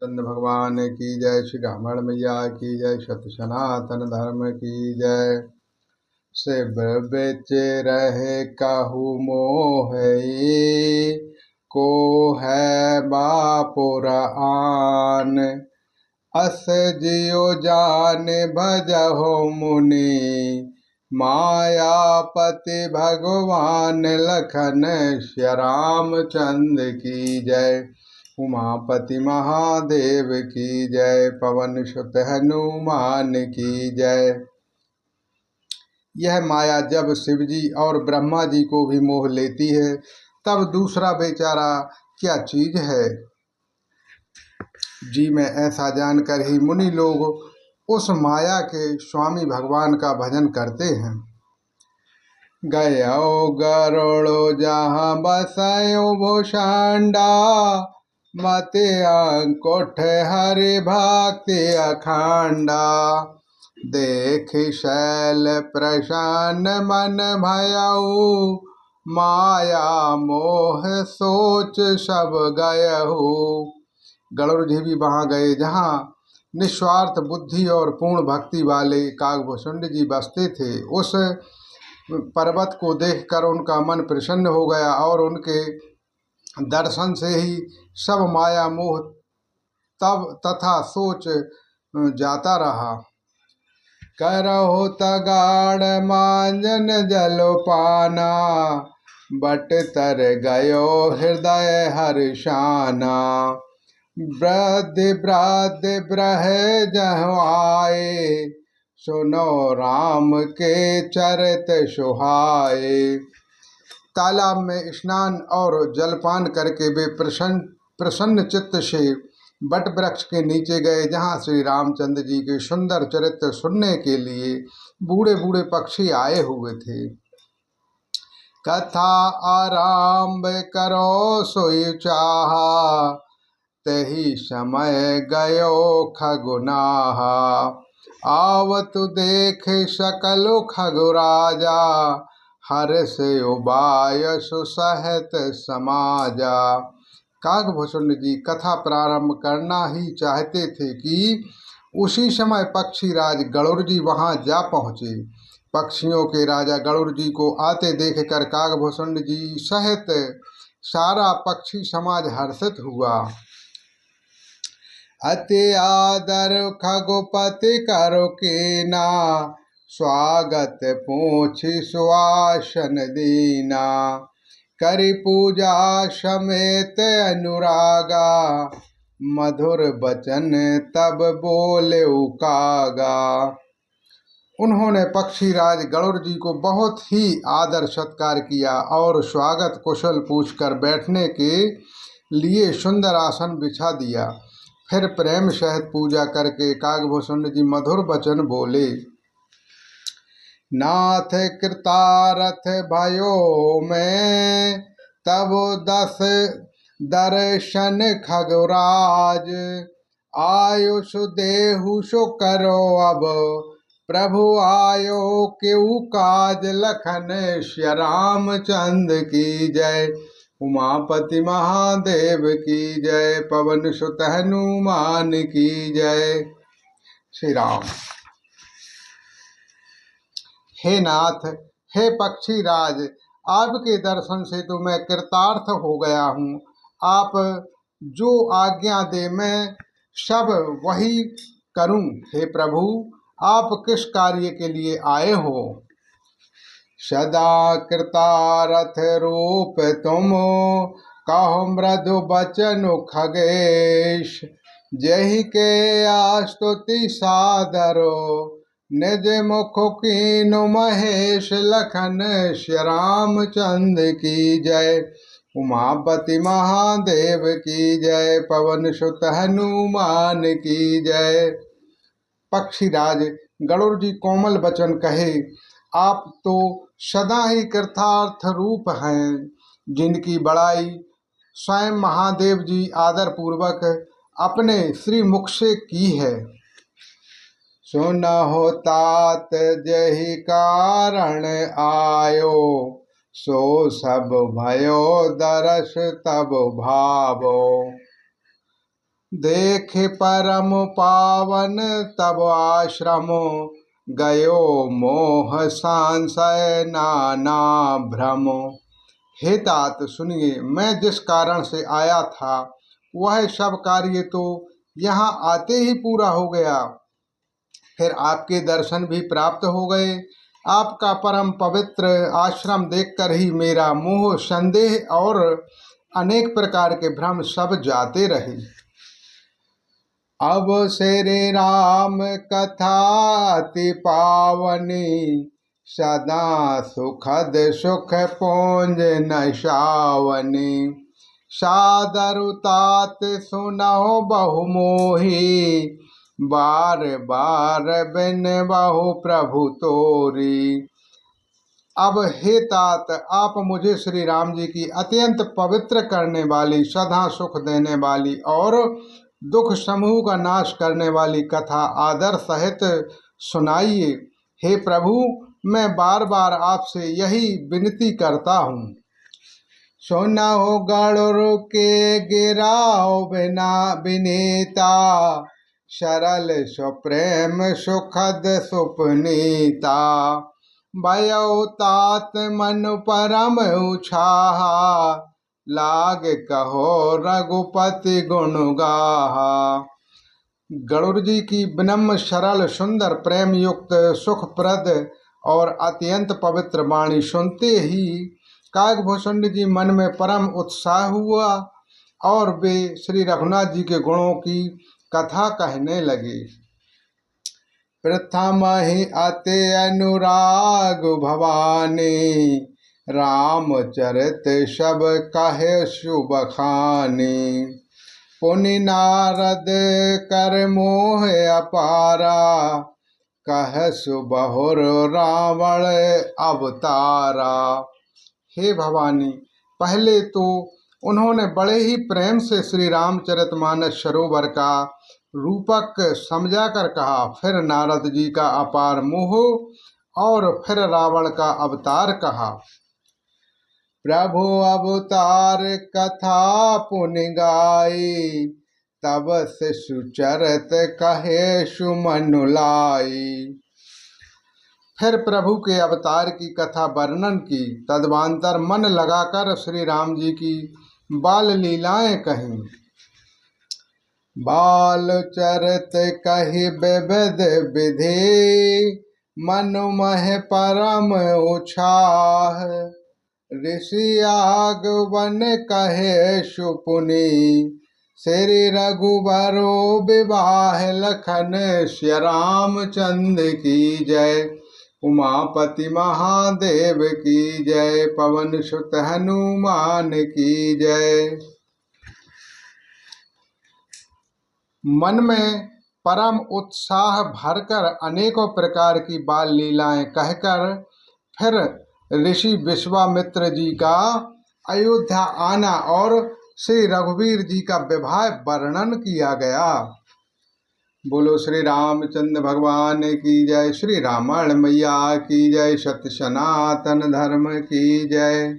चंद्र भगवान की जय। श्री रामण मैया की जय। सत्य सनातन धर्म की जय। शिव बिच रहे कहु मोहि, को है बापुर आन। अस जियो जान भजहो मुनि, मायापति भगवान लखन श्री रामचंद्र की जय। उमापति महादेव की जय। पवन सुत हनुमान की जय। यह माया जब शिवजी और ब्रह्मा जी को भी मोह लेती है, तब दूसरा बेचारा क्या चीज है जी में ऐसा जानकर ही मुनि लोग उस माया के स्वामी भगवान का भजन करते हैं। गयो गरुड़ो जहाँ बसयो भूषांडा, मते अंकुठ हरि भक्ति अखंडा। देख शैल प्रसन्न मन भयऊ, माया मोह सोच सब गयहु। गरुड़ जी भी वहाँ गए जहाँ निस्वार्थ बुद्धि और पूर्ण भक्ति वाले कागभूषुंड जी बसते थे। उस पर्वत को देखकर उनका मन प्रसन्न हो गया और उनके दर्शन से ही सब माया मोह तब तथा सोच जाता रहा। करहो तगाड़ मांजन जलपाना, बट तर गयो हृदय हर्षाना। वृद्ध वृद्ध ब्रह जहाँ आए, सुनो राम के चरित सुहाए। तालाब में स्नान और जलपान करके वे प्रसन्न चित्त से बट वृक्ष के नीचे गए, जहाँ श्री रामचंद्र जी के सुंदर चरित्र सुनने के लिए बूढ़े बूढ़े पक्षी आए हुए थे। कथा आरंभ करो सोई चाहा, तही समय गयो खगुनाहा। आवतु देख सकलो खगुराजा, हर्ष उबाय सुसहत समाजा। कागभूषुंड जी कथा प्रारंभ करना ही चाहते थे कि उसी समय पक्षीराज गरुड़ जी वहां जा पहुँचे। पक्षियों के राजा गरुड़ जी को आते देखकर कागभूषुंड जी सहित सारा पक्षी समाज हर्षित हुआ। अति आदर खगोपति करो कीना, स्वागत पूछी सुआसन दीना। करी पूजा समेत अनुरागा, मधुर बचन तब बोले कागा। उन्होंने पक्षीराज गरुड़ जी को बहुत ही आदर सत्कार किया और स्वागत कुशल पूछकर बैठने के लिए सुंदर आसन बिछा दिया। फिर प्रेम सहित पूजा करके कागभूषुंड जी मधुर वचन बोले। नाथ कृतारथ भयो में, तब दस दर्शन खगराज। आयुष देहु सो करो अब, प्रभु आयो केउ काज। लखन श्री रामचंद्र की जय। उमापति महादेव की जय। पवन सुत हनुमान की जय। श्री राम। हे नाथ, हे पक्षीराज, आपके दर्शन से तो मैं कृतार्थ हो गया हूँ। आप जो आज्ञा दे मैं सब वही करूँ। हे प्रभु, आप किस कार्य के लिए आए हो? सदा कृतारथ रूप तुम, कहो मृदु बचन खगेश। जहि के आस्तुति सादरो, निज मुख कीनु महेश। लखन श्री रामचंद्र की जय। उमापति महादेव की जय। पवन सुत हनुमान की जय। पक्षीराज गरुड़ जी कोमल वचन कहे। आप तो सदा ही कृतार्थ रूप हैं, जिनकी बड़ाई स्वयं महादेव जी आदर पूर्वक अपने श्री मुख से की है। सुनहो तात जहि कारण आयो, सो सब भयो दरस तब भावो। देखे परम पावन तब आश्रम, गयो मोह सांशय नाना भ्रम। हे तात सुनिए, मैं जिस कारण से आया था वह सब कार्य तो यहाँ आते ही पूरा हो गया, फिर आपके दर्शन भी प्राप्त हो गए। आपका परम पवित्र आश्रम देखकर ही मेरा मोह, संदेह और अनेक प्रकार के भ्रम सब जाते रहे। अब श्री राम कथा अति पावनी, सदा सुखद सुख पुंज नशावनी। सादरु तात सुनहो बहु मोही, बार बार बिन बहु प्रभु तोरी। अब हे तात, आप मुझे श्री राम जी की अत्यंत पवित्र करने वाली, सदा सुख देने वाली और दुख समूह का नाश करने वाली कथा आदर सहित सुनाइए। हे प्रभु, मैं बार बार आपसे यही विनती करता हूँ। सुनहो गणुर के गिराओ बिना विनीता, सरल सुप्रेम सुखद सुपनीता। भयो तात मन परम उछाहा, लाग कहो रघुपति गुण गाहा। गणुर जी की विनम्र सरल सुंदर प्रेम युक्त सुखप्रद और अत्यंत पवित्र वाणी सुनते ही काकभूषण जी मन में परम उत्साह हुआ और वे श्री रघुनाथ जी के गुणों की कथा कहने लगे। प्रथम ही अति अनुराग भवानी, रामचरित सब कहे शुभ खानी। पुनि नारद कर मोह अपारा, कह सुबहुर रावण अवतारा। हे भवानी, पहले तो उन्होंने बड़े ही प्रेम से श्री रामचरितमानस सरोवर का रूपक समझाकर कहा, फिर नारद जी का अपार मोह और फिर रावण का अवतार कहा। प्रभु अवतार कथा पुनि गाई, तब से सुचरित कहे सुमनु लाई। फिर प्रभु के अवतार की कथा वर्णन की, तदवांतर मन लगाकर श्री राम जी की बाल लीलाएं कहीं। बाल चरित कही विविध विधि, मनु मह परम उछाह। ऋषि आगवन कहे सुपुनी, श्री रघुबरो विवाह लखन श्री रामचंद्र की जय। उमापति महादेव की जय, पवन सुत हनुमान की जय। मन में परम उत्साह भरकर अनेकों प्रकार की बाल लीलाएं कहकर फिर ऋषि विश्वामित्र जी का अयोध्या आना और श्री रघुवीर जी का विवाह वर्णन किया गया। बोलो श्री रामचंद्र भगवान की जय, श्री रामायण मैया की जय, सत्य सनातन धर्म की जय।